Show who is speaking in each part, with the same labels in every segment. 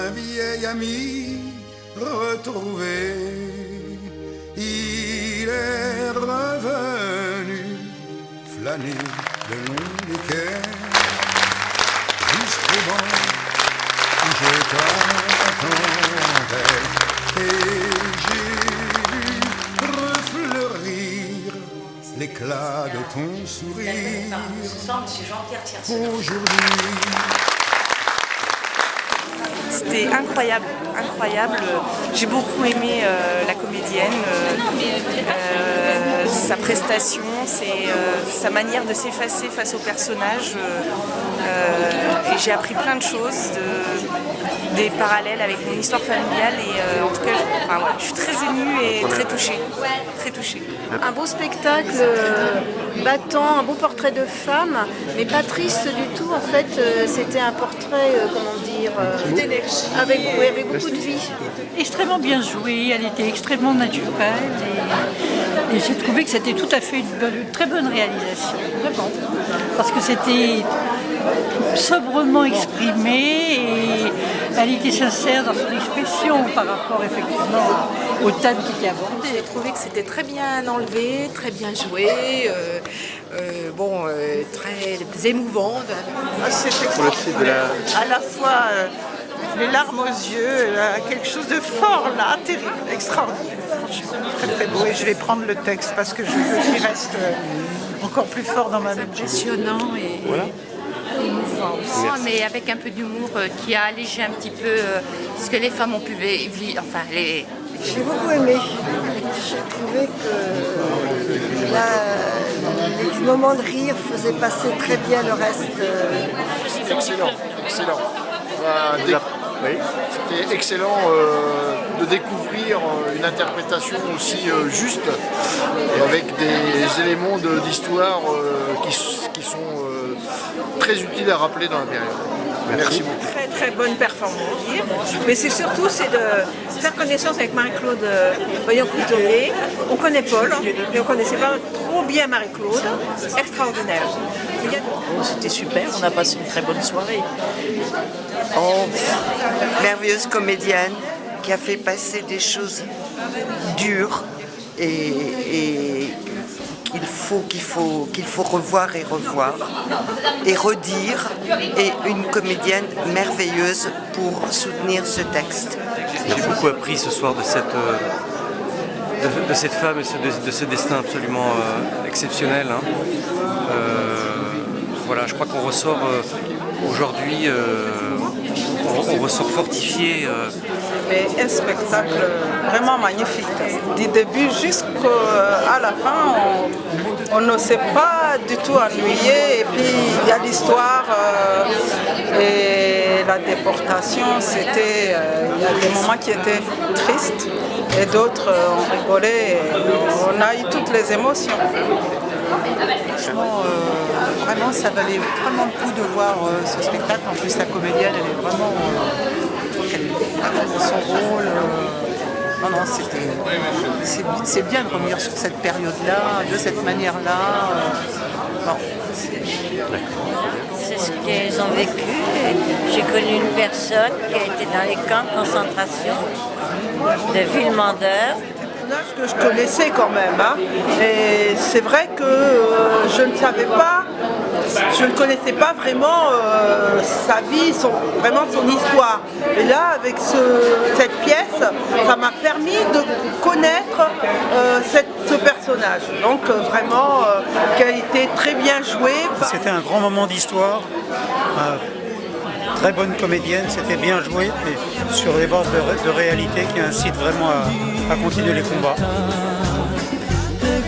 Speaker 1: un vieil ami retrouvé. Il est revenu flâner le long des quais jusqu'au banc où je t'attendais. Et j'ai vu refleurir l'éclat de ton sourire. Aujourd'hui.
Speaker 2: C'était incroyable, incroyable. J'ai beaucoup aimé la comédienne, sa prestation, sa manière de s'effacer face au personnage. Et j'ai appris plein de choses, des parallèles avec mon histoire familiale. Et en tout cas, je suis très émue et très touchée. Très touchée.
Speaker 3: Un beau spectacle battant, un beau portrait de femme, mais pas triste du tout. En fait, c'était un portrait, avec beaucoup de vie.
Speaker 4: Extrêmement bien jouée, elle était extrêmement naturelle et j'ai trouvé que c'était tout à fait une très bonne réalisation, vraiment. Parce que c'était sobrement exprimé et elle était sincère dans son expression par rapport effectivement au thème qui était abordé.
Speaker 5: J'ai trouvé que c'était très bien enlevé, très bien joué, très émouvant.
Speaker 6: C'était à la fois les larmes aux yeux, quelque chose de fort là, terrible, extraordinaire. Franchement, très très beau. Et je vais prendre le texte parce que je veux qu'il reste encore plus fort dans ma mémoire.
Speaker 5: Impressionnant et émouvant aussi, mais avec un peu d'humour qui a allégé un petit peu ce que les femmes ont pu vivre. Enfin,
Speaker 3: J'ai beaucoup aimé. J'ai trouvé que les moments de rire faisaient passer très bien le reste.
Speaker 7: Excellent, excellent. C'était excellent de découvrir une interprétation aussi juste et avec des éléments d'histoire qui sont très utiles à rappeler dans la période. Merci beaucoup.
Speaker 8: Très très bonne performance. Mais c'est surtout de faire connaissance avec Marie-Claude Vaillant-Couturier. On connaît Paul, mais on ne connaissait pas trop bien Marie-Claude. Extraordinaire.
Speaker 6: C'était super, on a passé une très bonne soirée.
Speaker 9: Merveilleuse comédienne qui a fait passer des choses dures et qu'il faut revoir et redire, et une comédienne merveilleuse pour soutenir ce texte.
Speaker 10: J'ai beaucoup appris ce soir de cette femme et de ce destin absolument exceptionnel. Voilà, je crois qu'on ressort aujourd'hui, on ressort fortifié.
Speaker 6: Et un spectacle vraiment magnifique. Du début jusqu'à la fin, on ne s'est pas du tout ennuyé. Et puis il y a l'histoire et la déportation. Il y a des moments qui étaient tristes et d'autres on rigolait. On a eu toutes les émotions.
Speaker 11: Franchement, vraiment, ça valait vraiment le coup de voir ce spectacle. En plus, la comédienne, elle est vraiment dans son rôle. C'est bien de revenir sur cette période-là, de cette manière-là.
Speaker 12: C'est ce qu'ils ont vécu. J'ai connu une personne qui a été dans les camps de concentration de Villemandeur.
Speaker 6: Que je connaissais quand même, et c'est vrai que je ne connaissais pas vraiment sa vie, vraiment son histoire. Et là, avec cette pièce, ça m'a permis de connaître ce personnage. Donc vraiment, qui a été très bien joué.
Speaker 13: C'était un grand moment d'histoire. Très bonne comédienne, c'était bien joué, et sur des bases de réalité qui incitent vraiment à continuer les combats.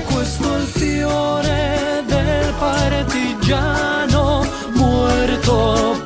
Speaker 14: Questo il fiore del partigiano muerto